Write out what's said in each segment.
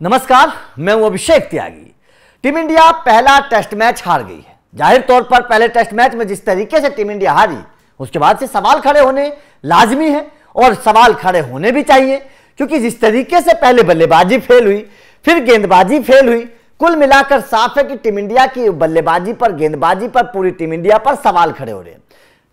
नमस्कार, मैं हूं अभिषेक त्यागी। टीम इंडिया पहला टेस्ट मैच हार गई है। जाहिर तौर पर पहले टेस्ट मैच में जिस तरीके से टीम इंडिया हारी, उसके बाद से सवाल खड़े होने लाजमी है और सवाल खड़े होने भी चाहिए, क्योंकि जिस तरीके से पहले बल्लेबाजी फेल हुई, फिर गेंदबाजी फेल हुई, कुल मिलाकर साफ है कि टीम इंडिया की बल्लेबाजी पर, गेंदबाजी पर, पूरी टीम इंडिया पर सवाल खड़े हो रहे हैं।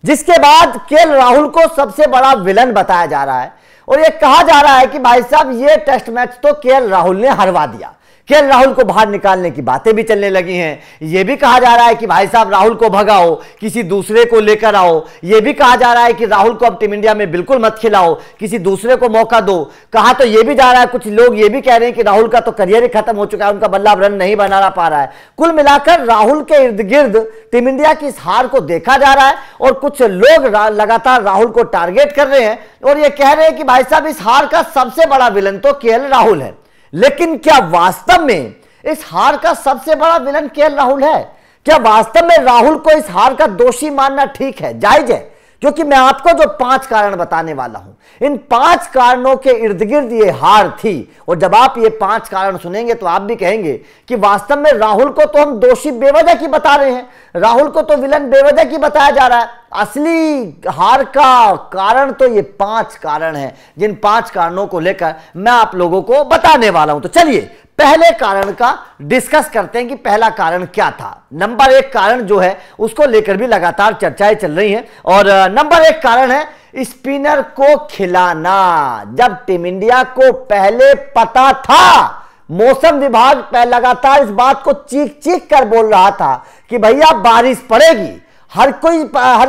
जिसके बाद केएल राहुल को सबसे बड़ा विलन बताया जा रहा है और यह कहा जा रहा है कि भाई साहब ये टेस्ट मैच तो केएल राहुल ने हरवा दिया। केएल राहुल को बाहर निकालने की बातें भी चलने लगी हैं। यह भी कहा जा रहा है कि भाई साहब राहुल को भगाओ, किसी दूसरे को लेकर आओ। यह भी कहा जा रहा है कि राहुल को अब टीम इंडिया में बिल्कुल मत खिलाओ, किसी दूसरे को मौका दो। कहा तो यह भी जा रहा है, कुछ लोग ये भी कह रहे हैं कि राहुल का तो करियर ही खत्म हो चुका है, उनका बल्ला अब रन नहीं बना पा रहा है। कुल मिलाकर राहुल के इर्द गिर्द टीम इंडिया की इस हार को देखा जा रहा है और कुछ लोग लगातार राहुल को टारगेट कर रहे हैं और यह कह रहे हैं कि भाई साहब इस हार का सबसे बड़ा विलन तो केएल राहुल है। लेकिन क्या वास्तव में इस हार का सबसे बड़ा विलन केएल राहुल है? क्या वास्तव में राहुल को इस हार का दोषी मानना ठीक है, जायज है? क्योंकि मैं आपको जो 5 कारण बताने वाला हूं, इन 5 कारणों के इर्द गिर्द ये हार थी। और जब आप ये 5 कारण सुनेंगे तो आप भी कहेंगे कि वास्तव में राहुल को तो हम दोषी बेवजह की बता रहे हैं, राहुल को तो विलन बेवजह की बताया जा रहा है। असली हार का कारण तो ये 5 कारण हैं, जिन 5 कारणों को लेकर मैं आप लोगों को बताने वाला हूं। तो चलिए पहले कारण का डिस्कस करते हैं कि पहला कारण क्या था। नंबर 1 कारण जो है उसको लेकर भी लगातार चर्चाएं चल रही हैं और नंबर 1 कारण है स्पिनर को खिलाना। जब टीम इंडिया को पहले पता था, मौसम विभाग लगातार इस बात को चीख चीख कर बोल रहा था कि भैया बारिश पड़ेगी। हर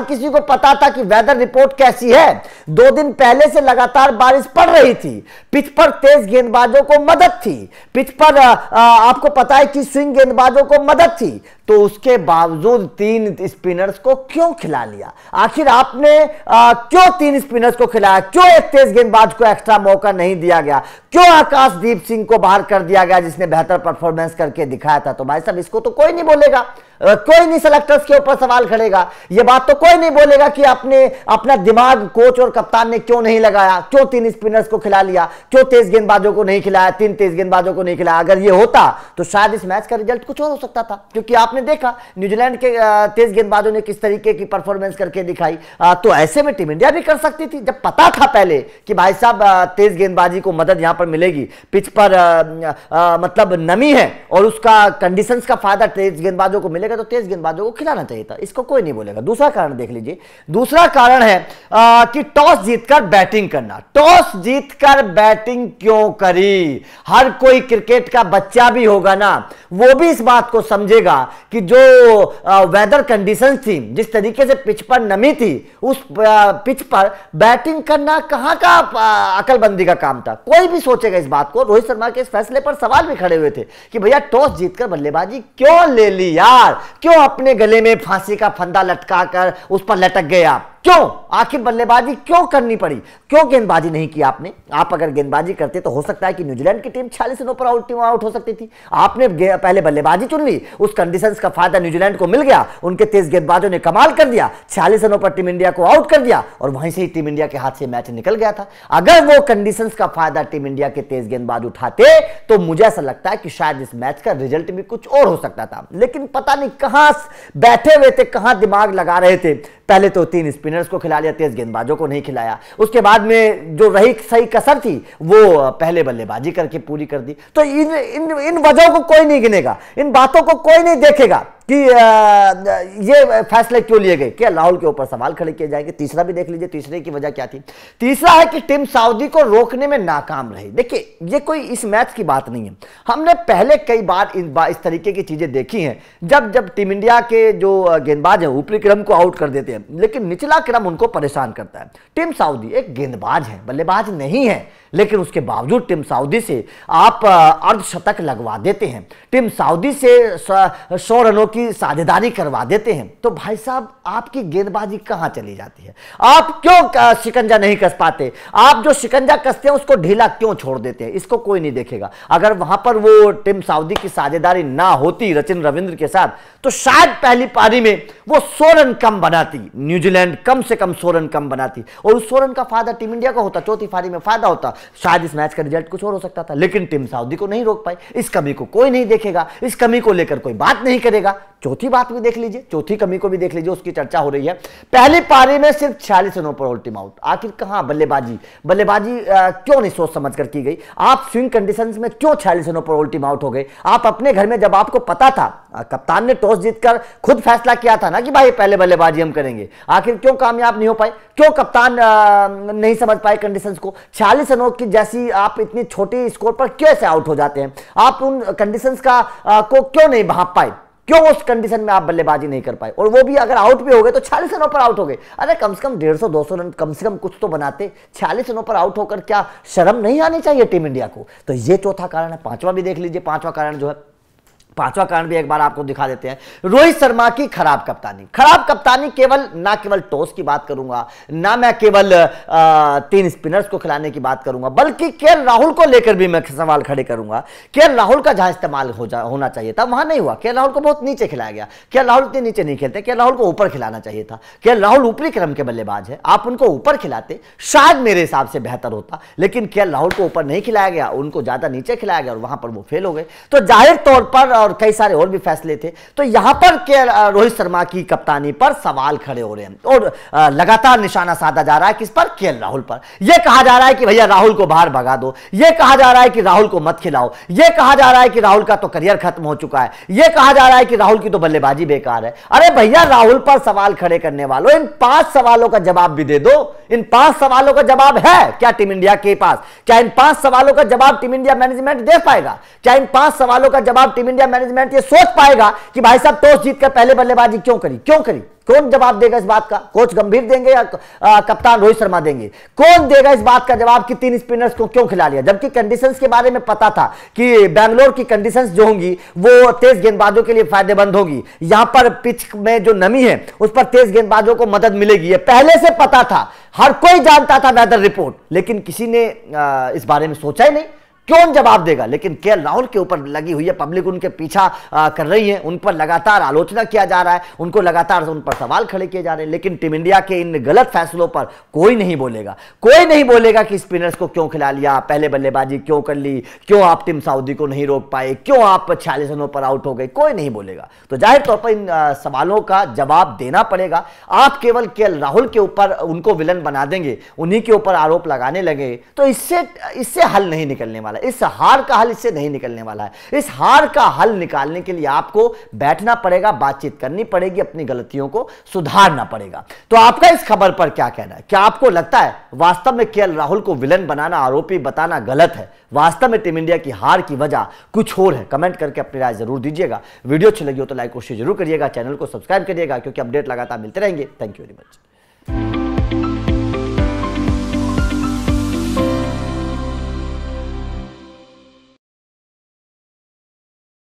किसी को पता था कि वेदर रिपोर्ट कैसी है। 2 दिन पहले से लगातार बारिश पड़ रही थी, पिच पर तेज गेंदबाजों को मदद थी, पिच पर आपको पता है कि स्विंग गेंदबाजों को मदद थी। तो उसके बावजूद 3 स्पिनर्स को क्यों खिला लिया? आखिर आपने क्यों 3 स्पिनर्स को खिलाया? क्यों एक तेज गेंदबाज को एक्स्ट्रा मौका नहीं दिया गया? क्यों आकाशदीप सिंह को बाहर कर दिया गया जिसने बेहतर परफॉर्मेंस करके दिखाया था? तो भाई साहब इसको तो कोई नहीं बोलेगा, कोई नहीं सेलेक्टर्स के ऊपर सवाल खड़ेगा। यह बात तो कोई नहीं बोलेगा कि आपने अपना दिमाग कोच और कप्तान ने क्यों नहीं लगाया, क्यों 3 स्पिनर्स को खिला लिया, क्यों तेज गेंदबाजों को नहीं खिलाया, 3 तेज गेंदबाजों को नहीं खिलाया। अगर यह होता तो शायद इस मैच का रिजल्ट कुछ और हो सकता था, क्योंकि आपने देखा न्यूजीलैंड के तेज गेंदबाजों ने किस तरीके की परफॉर्मेंस करके दिखाई। तो ऐसे में टीम इंडिया भी कर सकती थी। जब पता था पहले कि भाई साहब तेज गेंदबाजी को मदद यहां पर मिलेगी, पिच पर मतलब नमी है और उसका कंडीशंस का फायदा तेज गेंदबाजों को मिलेगा, तो तेज गेंदबाजों को खिलाना चाहिए था। इसको कोई नहीं बोलेगा। दूसरा कारण देख लीजिए। दूसरा कारण है कि टॉस जीतकर बैटिंग करना। टॉस जीतकर बैटिंग क्यों करी? हर कोई क्रिकेट का बच्चा भी होगा ना, वो भी इस बात को समझेगा कि जो वेदर कंडीशंस थी, जिस तरीके से पिच पर नमी थी, उस पिच पर बैटिंग करना कहां का अकलबंदी का काम था? कोई भी सोचेगा इस बात को। रोहित शर्मा के इस फैसले पर सवाल भी खड़े हुए थे कि भैया टॉस जीतकर बल्लेबाजी क्यों ले ली यार? क्यों अपने गले में फांसी का फंदा लटका कर उस पर लटक गए आप? क्यों? आखिर बल्लेबाजी क्यों करनी पड़ी? क्यों गेंदबाजी नहीं की आपने? आप अगर गेंदबाजी करते तो हो सकता है कि न्यूजीलैंड की टीम 46 रनों पर आउट हो सकती थी। आपने पहले बल्लेबाजी चुन ली, उस कंडीशंस का फायदा न्यूजीलैंड को मिल गया, उनके तेज गेंदबाजों ने कमाल कर दिया, 46 रनों पर टीम इंडिया को आउट कर दिया और वहीं से ही टीम इंडिया के हाथ से मैच निकल गया था। अगर वो कंडीशंस का फायदा टीम इंडिया के तेज गेंदबाज उठाते तो मुझे ऐसा लगता है कि शायद इस मैच का रिजल्ट भी कुछ और हो सकता था। लेकिन पता नहीं कहां बैठे हुए थे, कहां दिमाग लगा रहे थे। पहले तो 3 स्पिनर्स को खिला लिया, तेज गेंदबाजों को नहीं खिलाया। उसके बाद में जो रही सही कसर थी वो पहले बल्लेबाजी करके पूरी कर दी। तो इन वजहों को कोई नहीं गिनेगा, इन बातों को कोई नहीं देखेगा कि ये फैसले क्यों लिए गए। क्या राहुल के ऊपर सवाल खड़े किए जाएंगे? तीसरा भी देख लीजिए, तीसरे की वजह क्या थी। तीसरा है कि टीम सऊदी को रोकने में नाकाम रही। देखिए ये कोई इस मैच की बात नहीं है, हमने पहले कई बार इस तरीके की चीजें देखी हैं। जब टीम इंडिया के जो गेंदबाज हैं ऊपरी क्रम को आउट कर देते हैं, लेकिन निचला क्रम उनको परेशान करता है। टीम सऊदी एक गेंदबाज है, बल्लेबाज नहीं है, लेकिन उसके बावजूद टीम सऊदी से आप अर्धशतक लगवा देते हैं, टीम सऊदी से 100 रनों की साझेदारी करवा देते हैं। तो भाई साहब आपकी गेंदबाजी कहां चली जाती है? आप क्यों शिकंजा नहीं कस पाते? आप जो शिकंजा कसते हैं उसको ढीला क्यों छोड़ देते हैं? इसको कोई नहीं देखेगा। अगर वहां पर वो टीम सऊदी की साझेदारी ना होती रचिन रविंद्र के साथ, तो शायद पहली पारी में वो 100 रन कम बनाती, न्यूजीलैंड कम से कम 100 रन कम बनाती और उस 100 रन का फायदा टीम इंडिया का होता, चौथी पारी में फायदा होता, शायद इस मैच का रिजल्ट कुछ और हो सकता था। लेकिन टीम सऊदी को नहीं रोक पाई। इस कमी को कोई नहीं देखेगा, इस कमी को लेकर कोई बात नहीं करेगा। चौथी बात भी देख लीजिए, चौथी कमी को भी देख लीजिए, उसकी चर्चा हो रही है। पहली पारी में सिर्फ 46 रनों पर ऑल टीम आउट। आखिर कहां बल्लेबाजी क्यों नहीं सोच समझ कर की गई? आप स्विंग कंडीशंस में क्यों 46 रनों पर ऑल टीम आउट हो गए? आप अपने घर में, जब आपको पता था, कप्तान ने टॉस जीतकर खुद फैसला किया था ना कि भाई पहले बल्लेबाजी हम करेंगे, आखिर क्यों कामयाब नहीं हो पाए? क्यों कप्तान नहीं समझ पाए कंडीशंस को? 46 रनों की जैसी आप इतनी छोटी स्कोर पर कैसे आउट हो जाते हैं? आप उन कंडीशंस को क्यों नहीं भांप पाए? क्यों उस कंडीशन में आप बल्लेबाजी नहीं कर पाए? और वो भी अगर आउट भी हो गए तो 46 रनों पर आउट हो गए। अरे कम से कम 150-200 रन कम से कम कुछ तो बनाते। 46 रनों पर आउट होकर क्या शर्म नहीं आनी चाहिए टीम इंडिया को? तो ये चौथा कारण है। पांचवा भी देख लीजिए। पांचवा कारण जो है, पांचवा कारण भी एक बार आपको दिखा देते हैं। रोहित शर्मा की खराब कप्तानी। खराब कप्तानी ना केवल टॉस की बात करूंगा, ना मैं केवल 3 स्पिनर्स को खिलाने की बात करूंगा, बल्कि केएल राहुल को लेकर भी मैं सवाल खड़े करूंगा। केएल राहुल का जहां इस्तेमाल होना चाहिए था वहां नहीं हुआ। केएल राहुल को बहुत नीचे खिलाया गया। केएल राहुल इतने नीचे नहीं खेलते, केएल राहुल को ऊपर खिलाना चाहिए था। केएल राहुल ऊपरी क्रम के बल्लेबाज है, आप उनको ऊपर खिलाते शायद मेरे हिसाब से बेहतर होता। लेकिन केएल राहुल को ऊपर नहीं खिलाया गया, उनको ज्यादा नीचे खिलाया गया और वहां पर वो फेल हो गए। तो जाहिर तौर पर, और कई सारे और भी फैसले थे, तो यहां पर रोहित शर्मा की कप्तानी पर सवाल खड़े हो रहे हैं और लगातार निशाना साधा जा रहा है किस पर? केएल राहुल पर। यह कहा जा रहा है कि भैया राहुल को बाहर भगा दो, यह कहा जा रहा है कि राहुल को मत खिलाओ, यह कहा जा रहा है कि राहुल का तो करियर खत्म हो चुका है, यह कहा जा रहा है कि राहुल की तो बल्लेबाजी बेकार है। अरे भैया राहुल पर सवाल खड़े करने वालों, इन 5 सवालों का जवाब भी दे दो। इन 5 सवालों का जवाब है क्या टीम इंडिया के पास? क्या इन 5 सवालों का जवाब टीम इंडिया मैनेजमेंट दे पाएगा? क्या इन 5 सवालों का जवाब टीम इंडिया मैनेजमेंट ये सोच पाएगा कि भाई साहब टॉस जीतकर पहले बल्लेबाजी क्यों करी? कौन जवाब देगा इस बात का? कोच गंभीर देंगे या कप्तान रोहित शर्मा देंगे? कौन देगा इस बात का जवाब कि 3 स्पिनर्स को क्यों खिला लिया? जबकि कंडीशंस के बारे में पता था कि बैंगलोर की कंडीशंस जो होंगी वो तेज गेंदबाजों के लिए फायदेमंद होगी। यहां पर पिच में जो नमी है उस पर तेज गेंदबाजों को मदद मिलेगी, ये पहले से पता था। हर कोई जानता था वेदर रिपोर्ट, लेकिन किसी ने इस बारे में सोचा ही नहीं। कौन जवाब देगा? लेकिन केएल राहुल के ऊपर लगी हुई है पब्लिक, उनके पीछा कर रही है, उन पर लगातार आलोचना किया जा रहा है, उनको लगातार उन पर सवाल खड़े किए जा रहे हैं। लेकिन टीम इंडिया के इन गलत फैसलों पर कोई नहीं बोलेगा। कोई नहीं बोलेगा कि स्पिनर्स को क्यों खिला लिया, पहले बल्लेबाजी क्यों कर ली, क्यों आप टीम सऊदी को नहीं रोक पाए, क्यों आप 46 रनों पर आउट हो गए। कोई नहीं बोलेगा। तो जाहिर तौर पर इन सवालों का जवाब देना पड़ेगा। आप केवल केएल राहुल के ऊपर उनको विलन बना देंगे, उन्हीं के ऊपर आरोप लगाने लगे, तो इससे हल नहीं निकलने वाला। इस हार का हल इससे नहीं निकलने वाला है। इस हार का हल निकालने के लिए आपको बैठना पड़ेगा, बातचीत करनी पड़ेगी, अपनी गलतियों को सुधारना पड़ेगा। तो आपका इस खबर पर क्या कहना है? क्या आपको लगता है वास्तव में केएल राहुल को विलन बनाना, आरोपी बताना गलत है? वास्तव में टीम इंडिया की हार की वजह कुछ और है? कमेंट करके अपनी राय जरूर दीजिएगा। वीडियो अच्छी लगी हो तो लाइक कोशिश जरूर करिएगा, चैनल को सब्सक्राइब करिएगा, क्योंकि अपडेट लगातार मिलते रहेंगे। Thank you very much.